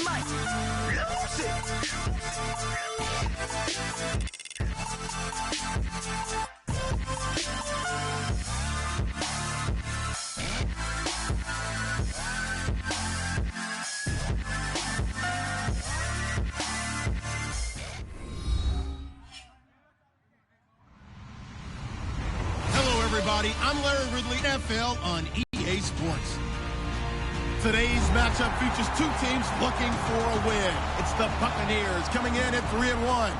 might lose it. I'm Larry Ridley, NFL on EA Sports. Today's matchup features two teams looking for a win. It's the Buccaneers coming in at 3-1,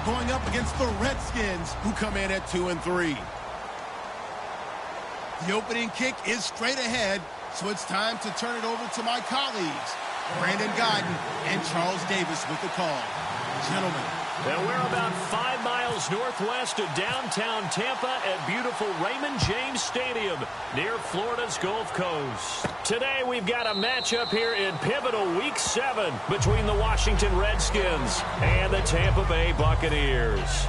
going up against the Redskins, who come in at 2-3. The opening kick is straight ahead, so it's time to turn it over to my colleagues, Brandon Godden and Charles Davis with the call. Gentlemen. And we're about 5 miles northwest of downtown Tampa at beautiful Raymond James Stadium near Florida's Gulf Coast. Today we've got a matchup here in pivotal Week 7 between the Washington Redskins and the Tampa Bay Buccaneers.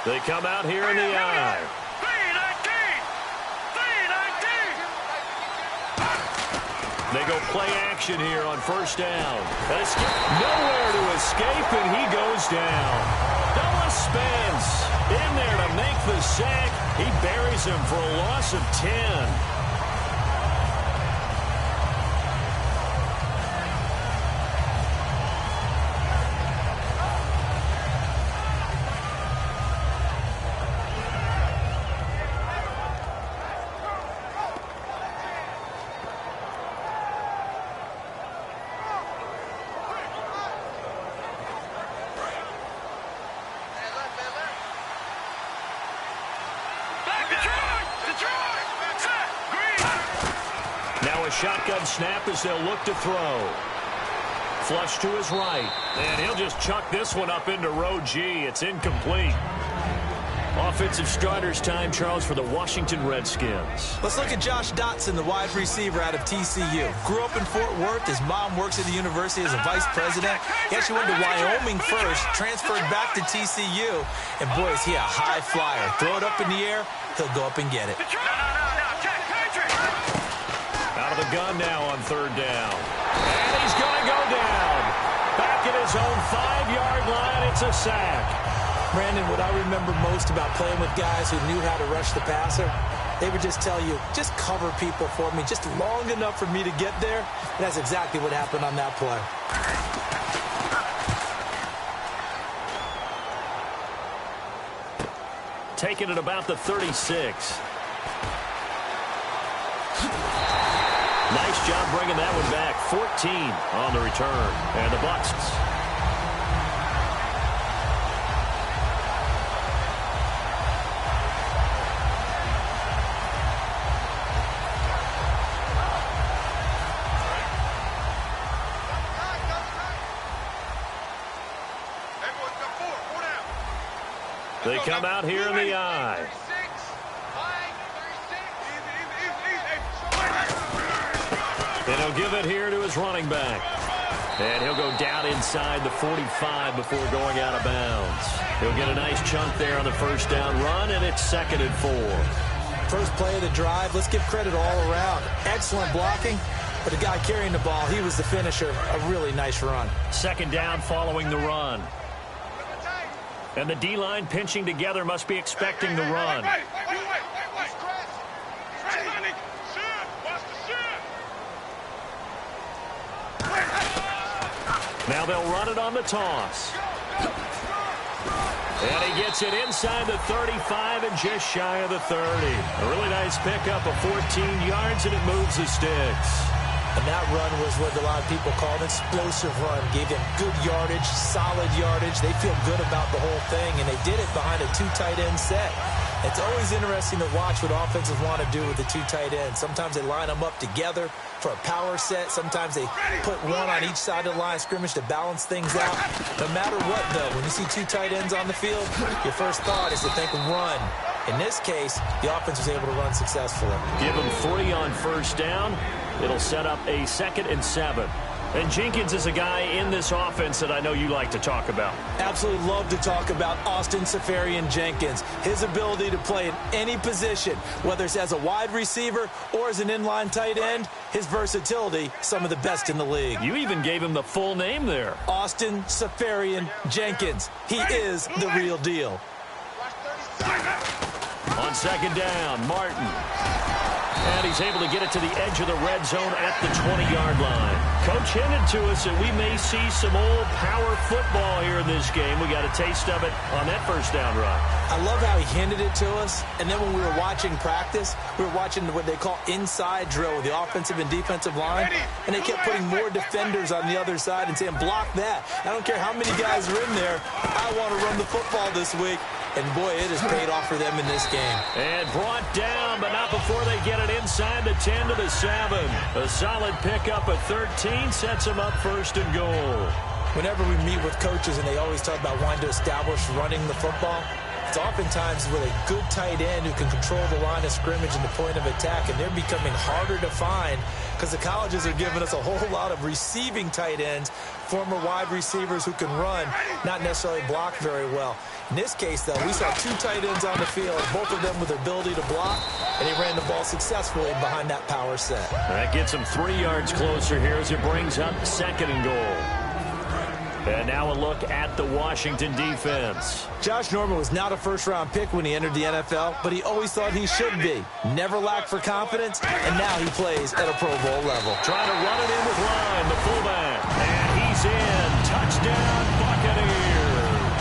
They come out here in the eye. They go play action here on first down. Nowhere to escape, and he goes down. Noah Spence in there to make the sack. He buries him for a loss of 10. Now a shotgun snap as they'll look to throw. Flush to his right. And he'll just chuck this one up into row G. It's incomplete. Offensive starters time, Charles, for the Washington Redskins. Let's look at Josh Dotson, the wide receiver out of TCU. Grew up in Fort Worth. His mom works at the university as a vice president. He actually went to Wyoming first, transferred back to TCU. And, boy, is he a high flyer. Throw it up in the air, he'll go up and get it. Out of the gun now on third down. And he's going to go down. Back at his own 5-yard line, it's a sack. Brandon, what I remember most about playing with guys who knew how to rush the passer, they would just tell you, just cover people for me, just long enough for me to get there. And that's exactly what happened on that play. Taking it about the 36. Nice job bringing that one back. 14 on the return. And the Bucs. They come out here in the eye. And he'll give it here to his running back. And he'll go down inside the 45 before going out of bounds. He'll get a nice chunk there on the first down run, and it's 2nd and 4. First play of the drive, let's give credit all around. Excellent blocking, but the guy carrying the ball, he was the finisher. A really nice run. 2nd down following the run. And the D-line pinching together must be expecting the run. Now they'll run it on the toss. And he gets it inside the 35 and just shy of the 30. A really nice pickup of 14 yards, and it moves the sticks. And that run was what a lot of people call an explosive run. Gave them good yardage, solid yardage. They feel good about the whole thing, and they did it behind a 2 tight end set. It's always interesting to watch what offenses want to do with the 2 tight ends. Sometimes they line them up together for a power set. Sometimes they put one on each side of the line of scrimmage to balance things out. No matter what, though, when you see 2 tight ends on the field, your first thought is to think run. In this case, the offense was able to run successfully. Give them 3 on first down. It'll set up a 2nd and 7. And Jenkins is a guy in this offense that I know you like to talk about. Absolutely love to talk about Austin Seferian-Jenkins. His ability to play in any position, whether it's as a wide receiver or as an inline tight end, his versatility, some of the best in the league. You even gave him the full name there. Austin Seferian-Jenkins. He is the real deal. On 2nd down, Martin. And he's able to get it to the edge of the red zone at the 20-yard line. Coach hinted to us that we may see some old power football here in this game. We got a taste of it on that first down run. I love how he hinted it to us. And then when we were watching practice, we were watching what they call inside drill with the offensive and defensive line. And they kept putting more defenders on the other side and saying, block that. I don't care how many guys are in there. I want to run the football this week. And, boy, it has paid off for them in this game. And brought down, but not before they get it inside the 10 to the 7. A solid pickup at 13 sets them up 1st and goal. Whenever we meet with coaches and they always talk about wanting to establish running the football, it's oftentimes with a good tight end who can control the line of scrimmage and the point of attack, and they're becoming harder to find because the colleges are giving us a whole lot of receiving tight ends, former wide receivers who can run, not necessarily block very well. In this case, though, we saw 2 tight ends on the field, both of them with the ability to block, and he ran the ball successfully behind that power set. That gets him 3 yards closer here as it brings up 2nd and goal. And now a look at the Washington defense. Josh Norman was not a first-round pick when he entered the NFL, but he always thought he should be. Never lacked for confidence, and now he plays at a Pro Bowl level. Trying to run it in with Line, the fullback. And he's in. Touchdown, Buccaneers.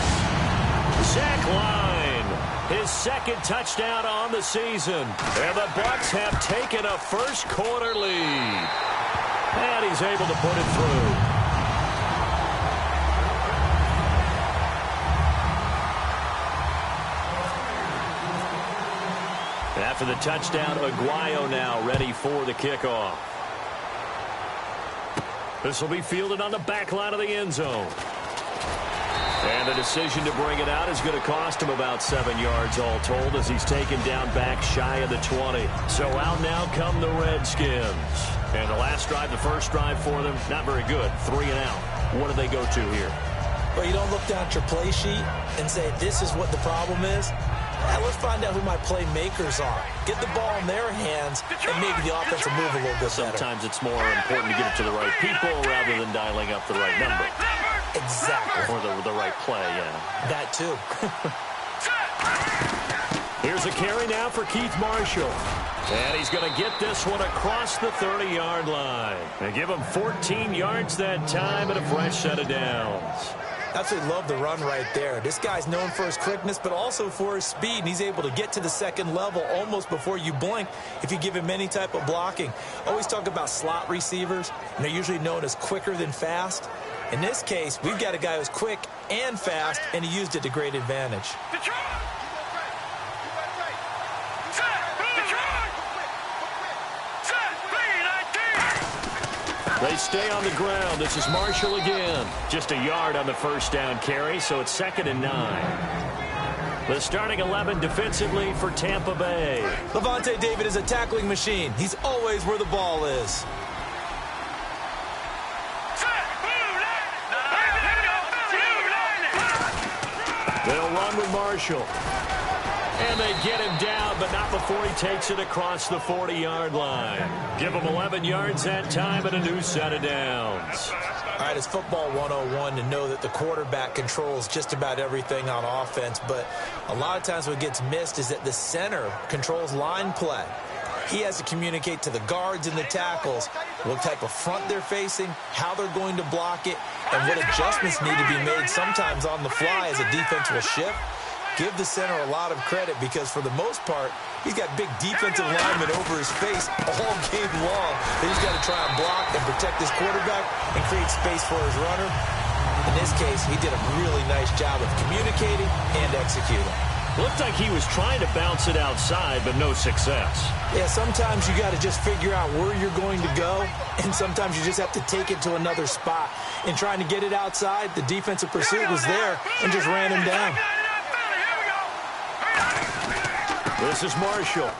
Zach Line, his 2nd touchdown on the season. And the Bucs have taken a first-quarter lead. And he's able to put it through. After the touchdown, Aguayo now ready for the kickoff. This will be fielded on the back line of the end zone. And the decision to bring it out is going to cost him about 7 yards all told as he's taken down back shy of the 20. So out now come the Redskins. And the last drive, the first drive for them, not very good. 3 and out. What do they go to here? Well, you don't look down at your play sheet and say, this is what the problem is. Yeah, let's find out who my playmakers are. Get the ball in their hands, and maybe the offense will move a little bit better. Sometimes it's more important to get it to the right people rather than dialing up the right number. Exactly. Or the right play, yeah. That, too. Here's a carry now for Keith Marshall. And he's going to get this one across the 30-yard line. And give him 14 yards that time and a fresh set of downs. Absolutely love the run right there. This guy's known for his quickness, but also for his speed. And he's able to get to the 2nd level almost before you blink if you give him any type of blocking. Always talk about slot receivers, and they're usually known as quicker than fast. In this case, we've got a guy who's quick and fast, and he used it to great advantage. They stay on the ground. This is Marshall again. Just a yard on the first down carry, so it's 2nd and 9. The starting 11 defensively for Tampa Bay. Levante David is a tackling machine. He's always where the ball is. They'll run with Marshall. And they get him down, but not before he takes it across the 40-yard line. Give him 11 yards that time and a new set of downs. All right, it's football 101 to know that the quarterback controls just about everything on offense, but a lot of times what gets missed is that the center controls line play. He has to communicate to the guards and the tackles what type of front they're facing, how they're going to block it, and what adjustments need to be made sometimes on the fly as a defense will shift. give the center a lot of credit because for the most part, he's got big defensive linemen over his face all game long. They just got to try and block and protect his quarterback and create space for his runner. In this case, he did a really nice job of communicating and executing. Looked like he was trying to bounce it outside, but no success. Yeah, sometimes you got to just figure out where you're going to go, and sometimes you just have to take it to another spot. In trying to get it outside, the defensive pursuit was there and just ran him down. This is Marshall.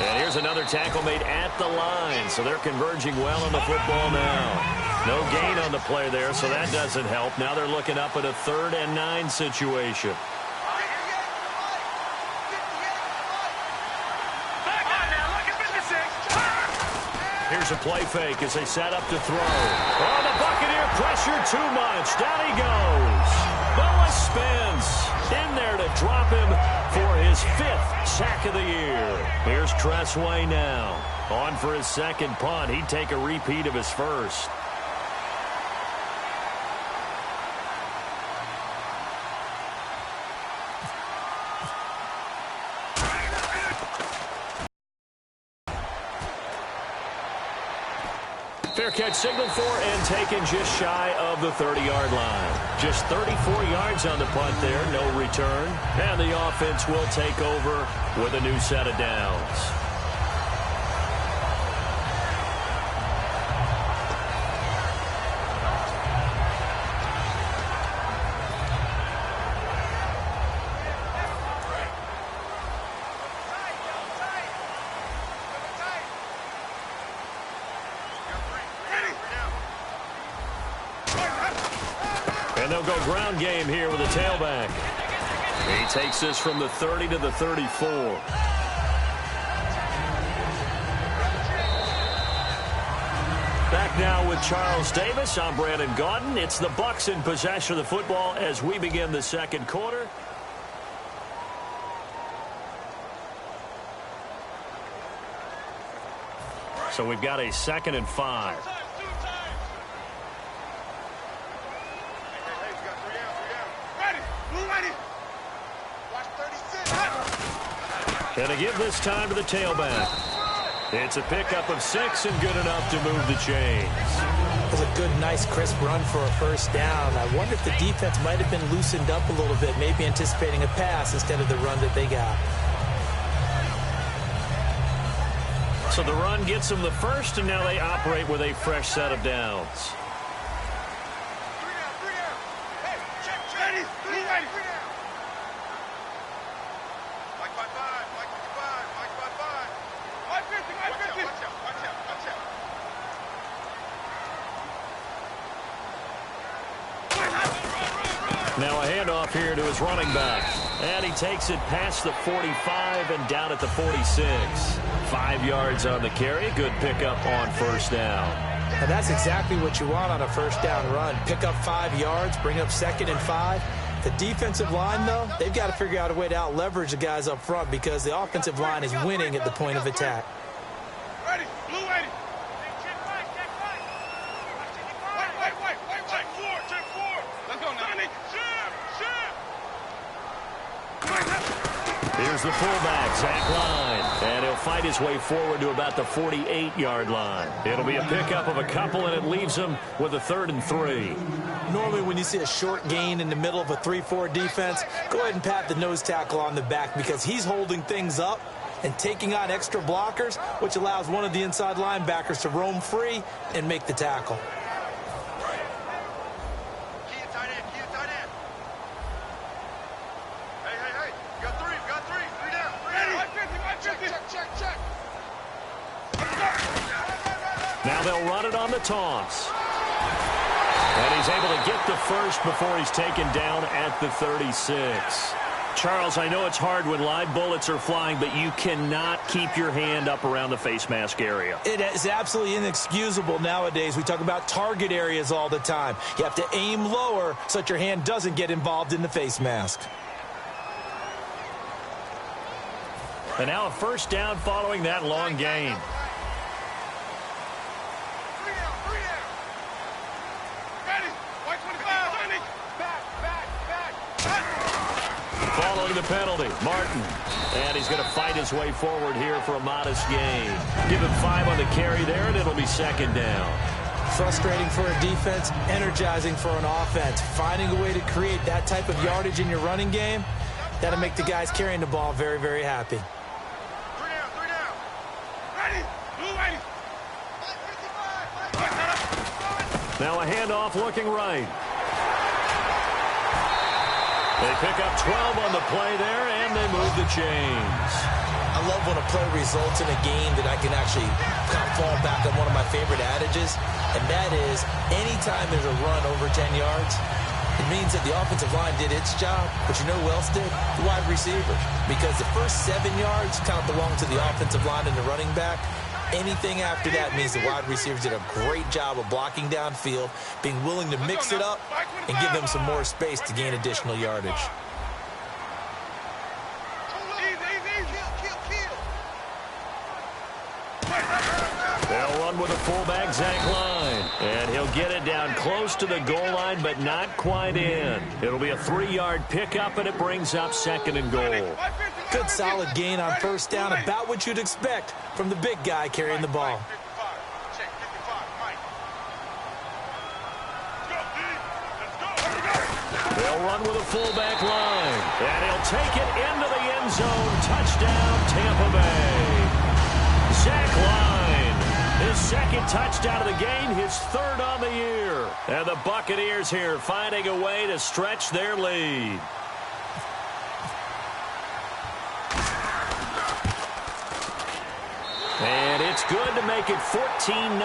And here's another tackle made at the line, so they're converging well on the football now. No gain on the play there, so that doesn't help. Now they're looking up at a 3rd and 9 situation. Here's a play fake as they set up to throw. Oh, the Buccaneer pressure too much. Down he goes. Noah Spence in there to drop him for his 5th sack of the year. Here's Tressway now. On for his 2nd punt. He'd take a repeat of his 1st. Fair catch signaled for and taken just shy of the 30-yard line. Just 34 yards on the punt there, no return. And the offense will take over with a new set of downs. And they'll go ground game here with a tailback. He takes this from the 30 to the 34. Back now with Charles Davis. I'm Brandon Gaudin. It's the Bucs in possession of the football as we begin the 2nd quarter. So we've got a 2nd and 5. And to give this time to the tailback. It's a pickup of 6 and good enough to move the chains. That was a good, nice, crisp run for a 1st down. I wonder if the defense might have been loosened up a little bit, maybe anticipating a pass instead of the run that they got. So the run gets them the 1st, and now they operate with a fresh set of downs. Now a handoff here to his running back. And he takes it past the 45 and down at the 46. 5 yards on the carry. Good pickup on 1st down. And that's exactly what you want on a 1st down run. Pick up 5 yards, bring up 2nd and 5. The defensive line, though, they've got to figure out a way to out-leverage the guys up front because the offensive line is winning at the point of attack. Ready, blue ready. Check 4. Let's go now. Here's the fullback, Zach Line. And he'll fight his way forward to about the 48-yard line. It'll be a pickup of a couple, and it leaves him with a 3rd and 3. Normally when you see a short gain in the middle of a 3-4 defense, go ahead and pat the nose tackle on the back because he's holding things up and taking on extra blockers, which allows one of the inside linebackers to roam free and make the tackle. Now they'll run it on the toss. And he's able to get the 1st before he's taken down at the 36. Charles, I know it's hard when live bullets are flying, but you cannot keep your hand up around the face mask area. It is absolutely inexcusable nowadays. We talk about target areas all the time. You have to aim lower so that your hand doesn't get involved in the face mask. And now a 1st down following that long gain. taking the penalty. Martin. And he's going to fight his way forward here for a modest gain. Give him 5 on the carry there, and it'll be second down. Frustrating for a defense, energizing for an offense. Finding a way to create that type of yardage in your running game, that'll make the guys carrying the ball very, very happy. 3 down. Ready. Blue ready. Now a handoff looking right. They pick up 12 on the play there, and they move the chains. I love when a play results in a game that I can actually kind of fall back on one of my favorite adages, and that is anytime there's a run over 10 yards, it means that the offensive line did its job, but you know who else did? The wide receiver. Because the first 7 yards kind of belong to the offensive line and the running back. Anything after that means the wide receivers did a great job of blocking downfield, being willing to mix it up, and give them some more space to gain additional yardage. They'll run with a fullback, Zach Line. And he'll get it down close to the goal line, but not quite in. It'll be a 3-yard pickup, and it brings up second and goal. Good solid gain on first down, about what you'd expect from the big guy carrying the ball. They'll run with a fullback line. And he'll take it into the end zone. Touchdown, Tampa Bay. Zach Line, his second touchdown of the game, his third on the year. And the Buccaneers here finding a way to stretch their lead. And it's good to make it 14-0.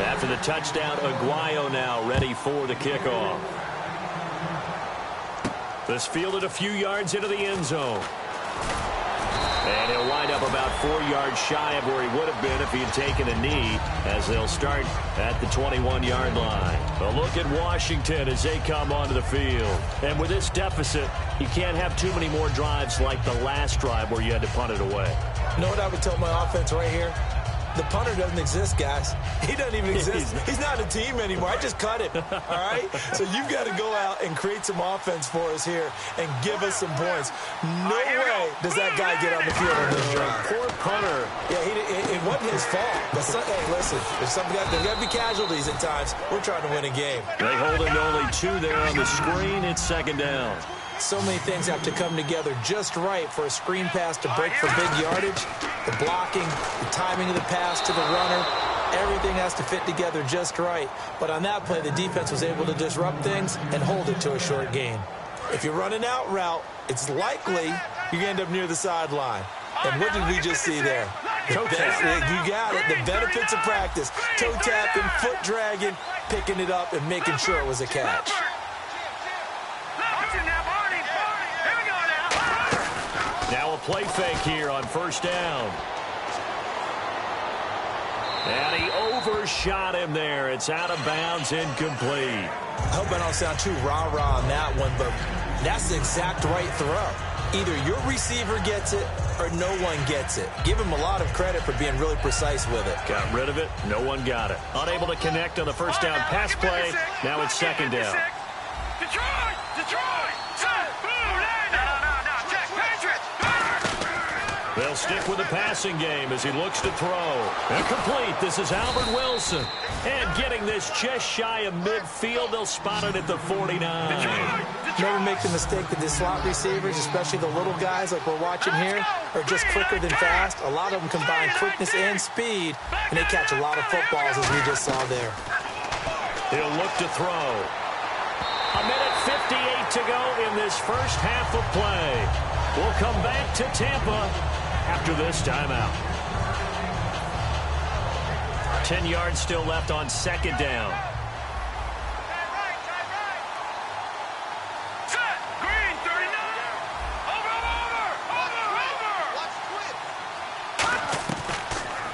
After the touchdown, Aguayo now ready for the kickoff. This fielded a few yards into the end zone. And he'll wind up about 4 yards shy of where he would have been if he had taken a knee, as they'll start at the 21-yard line. A look at Washington as they come onto the field. And with this deficit, you can't have too many more drives like the last drive where you had to punt it away. You know what I would tell my offense right here? The punter doesn't exist, guys. He doesn't even exist. He's not a team anymore. I just cut him, all right? So you've got to go out and create some offense for us here and give us some points. No way does that guy get on the field on this drive. Poor punter. Yeah, it wasn't his fault. But hey, listen, there's got to be casualties at times. We're trying to win a game. They hold it to only 2 there on the screen. It's second down. So many things have to come together just right for a screen pass to break for big yardage. The blocking, the timing of the pass to the runner, everything has to fit together just right. But on that play, the defense was able to disrupt things and hold it to a short gain. If you run an out route, it's likely you end up near the sideline. And what did we just see there? You got it. The benefits of practice. Toe tapping, foot dragging, picking it up, and making sure it was a catch. Now a play fake here on first down. And he overshot him there. It's out of bounds, incomplete. I hope I don't sound too rah-rah on that one, but that's the exact right throw. Either your receiver gets it or no one gets it. Give him a lot of credit for being really precise with it. Got rid of it. No one got it. Unable to connect on the first down pass play. Now it's second down. Detroit! They'll stick with the passing game as he looks to throw. Incomplete. This is Albert Wilson. And getting this just shy of midfield, they'll spot it at the 49. Never make the mistake that the slot receivers, especially the little guys like we're watching here, are just quicker than fast. A lot of them combine quickness and speed, and they catch a lot of footballs, as we just saw there. He'll look to throw. 1:58 to go in this first half of play. We'll come back to Tampa after this timeout. 10 yards still left on second down. Set! Green, 39! Over!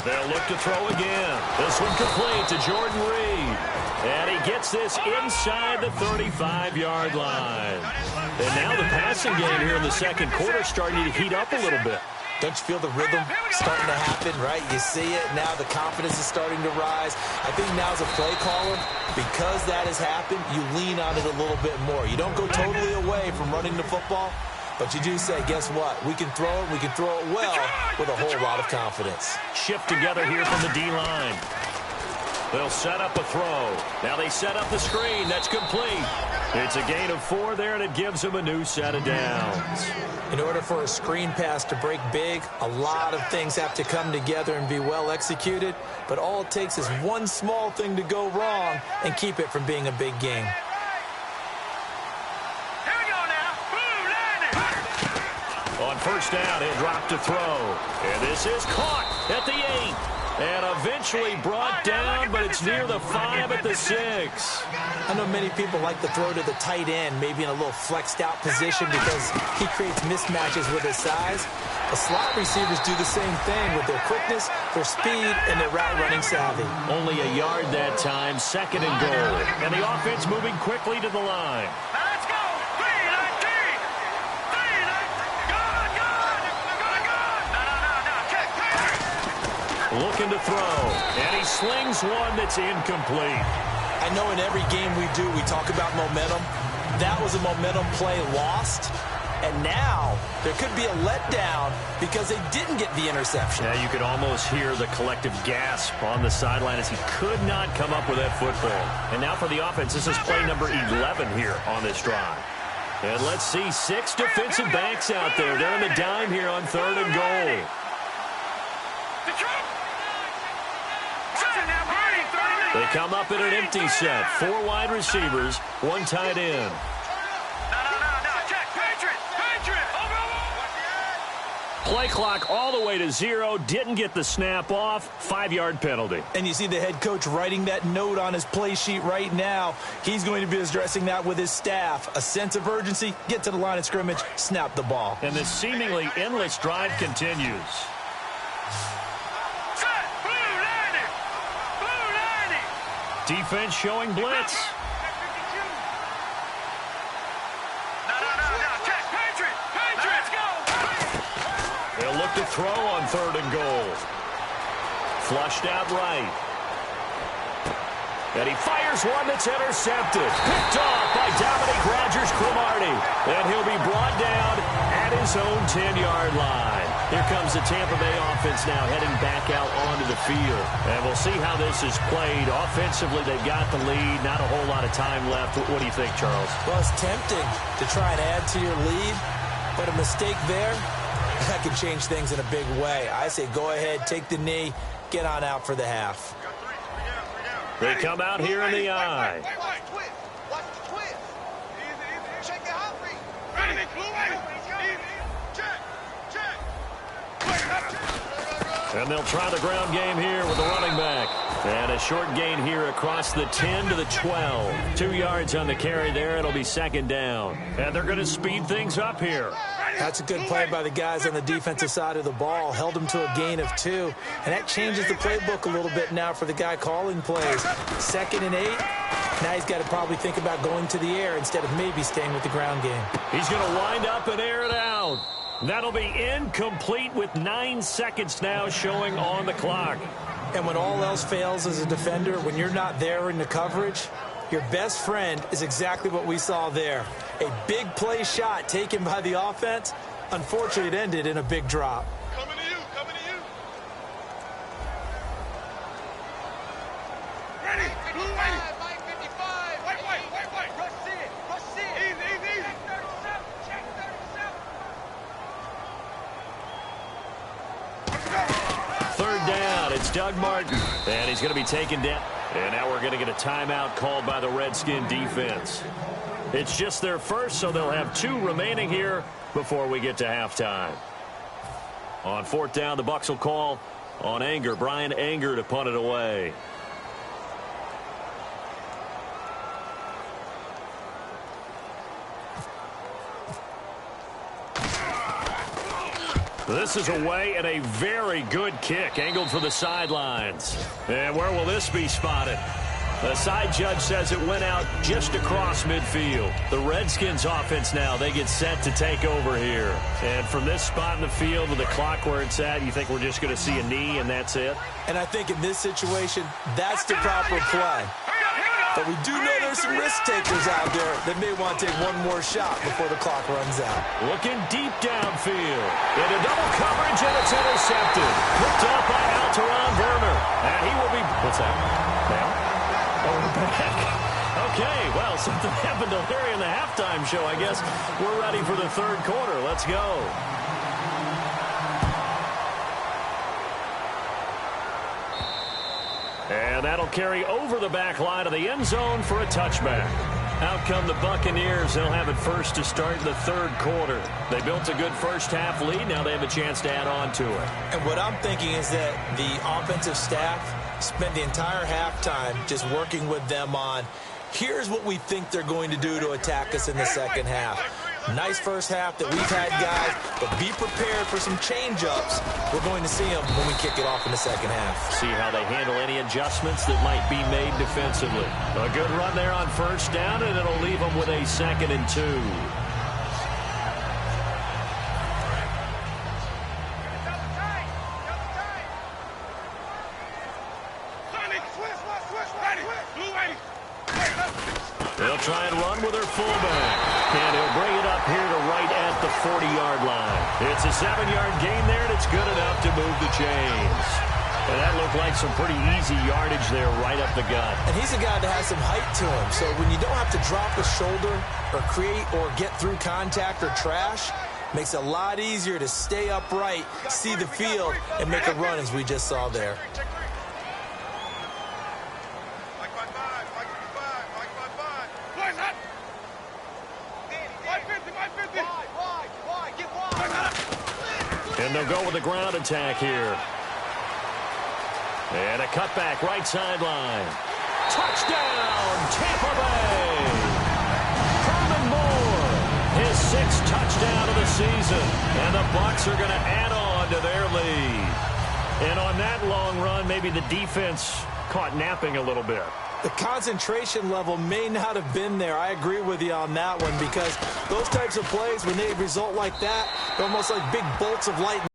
They'll look to throw again. This one complete to Jordan Reed. And he gets this inside the 35-yard line. And now the passing game here in the second quarter starting to heat up a little bit. Don't you feel the rhythm starting to happen, right? You see it. Now the confidence is starting to rise. I think now as a play caller, because that has happened, you lean on it a little bit more. You don't go totally away from running the football, but you do say, guess what? We can throw it. We can throw it well with a whole lot of confidence. Shift together here from the D-line. They'll set up a throw. Now they set up the screen. That's complete. It's a gain of 4 there, and it gives them a new set of downs. In order for a screen pass to break big, a lot of things have to come together and be well executed, but all it takes is one small thing to go wrong and keep it from being a big game. Here we go now. Blue landing. On first down, he'll drop to throw. And this is caught at the 8. And eventually brought down, but it's near the 5 at the 6. I know many people like to throw to the tight end, maybe in a little flexed out position because he creates mismatches with his size. The slot receivers do the same thing with their quickness, their speed, and their route running savvy. Only a yard that time, 2nd and goal. And the offense moving quickly to the line. Now let's go. 3-19. 3-19. Good. No. Check. Looking to throw. And he slings one that's incomplete. I know in every game we do, we talk about momentum. That was a momentum play lost. And now there could be a letdown because they didn't get the interception. Yeah, you could almost hear the collective gasp on the sideline as he could not come up with that football. And now for the offense, this is play number 11 here on this drive. And let's see, 6 defensive backs out there. They're on the dime here on 3rd and goal. They come up in an empty set. 4 wide receivers, 1 tight end. No. Check. Patriot. Over. Play clock all the way to 0. Didn't get the snap off. 5-yard penalty. And you see the head coach writing that note on his play sheet right now. He's going to be addressing that with his staff. A sense of urgency, get to the line of scrimmage, snap the ball. And this seemingly endless drive continues. Defense showing blitz. No. Check. Patriot. Let's go. They'll look to throw on 3rd and goal. Flushed out right. And he fires one that's intercepted. Picked off by Dominique Rodgers-Cromartie. And he'll be brought down at his own 10-yard line. Here comes the Tampa Bay offense now heading back out onto the field. And we'll see how this is played. Offensively, they've got the lead. Not a whole lot of time left. What do you think, Charles? Well, it's tempting to try and add to your lead, but a mistake there, that could change things in a big way. I say go ahead, take the knee, get on out for the half. They come out here in the eye. Watch the twist. Easy. Check the hot read. Ready. Check. And they'll try the ground game here with the running back. And a short gain here across the 10 to the 12. 2 yards on the carry there. It'll be 2nd down. And they're going to speed things up here. That's a good play by the guys on the defensive side of the ball. Held them to a gain of 2. And that changes the playbook a little bit now for the guy calling plays. 2nd and 8. Now he's got to probably think about going to the air instead of maybe staying with the ground game. He's going to wind up and air it out. That'll be incomplete with 9 seconds now showing on the clock. And when all else fails as a defender, when you're not there in the coverage, your best friend is exactly what we saw there. A big play shot taken by the offense. Unfortunately, it ended in a big drop. Coming to you. Ready. Blue ready. 55. Wait. Rush it. Easy. Check 37. 3rd down. It's Doug Martin. And he's going to be taken down. And now we're going to get a timeout called by the Redskin defense. It's just their first, so they'll have 2 remaining here before we get to halftime. On 4th down, the Bucs will call on Anger. Brian Anger to punt it away. This is away and a very good kick angled for the sidelines. And where will this be spotted? The side judge says it went out just across midfield. The Redskins offense now, they get set to take over here. And from this spot in the field with the clock where it's at, you think we're just going to see a knee and that's it? And I think in this situation, that's the proper play. But we do know there's some risk takers out there that may want to take one more shot before the clock runs out. Looking deep downfield. Into double coverage, and it's intercepted. Picked up by Alteron Werner. And he will be... What's that? Now? Oh, we're back. Okay, well, something happened to Larry in the halftime show, I guess. We're ready for the third quarter. Let's go. And that'll carry over the back line of the end zone for a touchback. Out come the Buccaneers. They'll have it first to start the third quarter. They built a good first half lead. Now they have a chance to add on to it. And what I'm thinking is that the offensive staff spent the entire halftime just working with them on, here's what we think they're going to do to attack us in the second half. Nice first half that we've had, guys, but be prepared for some change-ups. We're going to see them when we kick it off in the second half. See how they handle any adjustments that might be made defensively. A good run there on first down, and it'll leave them with a 2nd and 2. They'll try and run with their fullback. And he'll bring it up here to right at the 40-yard line. It's a 7-yard gain there, and it's good enough to move the chains. And that looked like some pretty easy yardage there right up the gut. And he's a guy that has some height to him. So when you don't have to drop a shoulder or create or get through contact or trash, makes it a lot easier to stay upright, see the field, and make a run as we just saw there. And they'll go with the ground attack here. And a cutback right sideline. Touchdown, Tampa Bay! Herman Moore, his 6th touchdown of the season. And the Bucs are going to add on to their lead. And on that long run, maybe the defense caught napping a little bit. The concentration level may not have been there. I agree with you on that one, because those types of plays, when they result like that, they're almost like big bolts of lightning.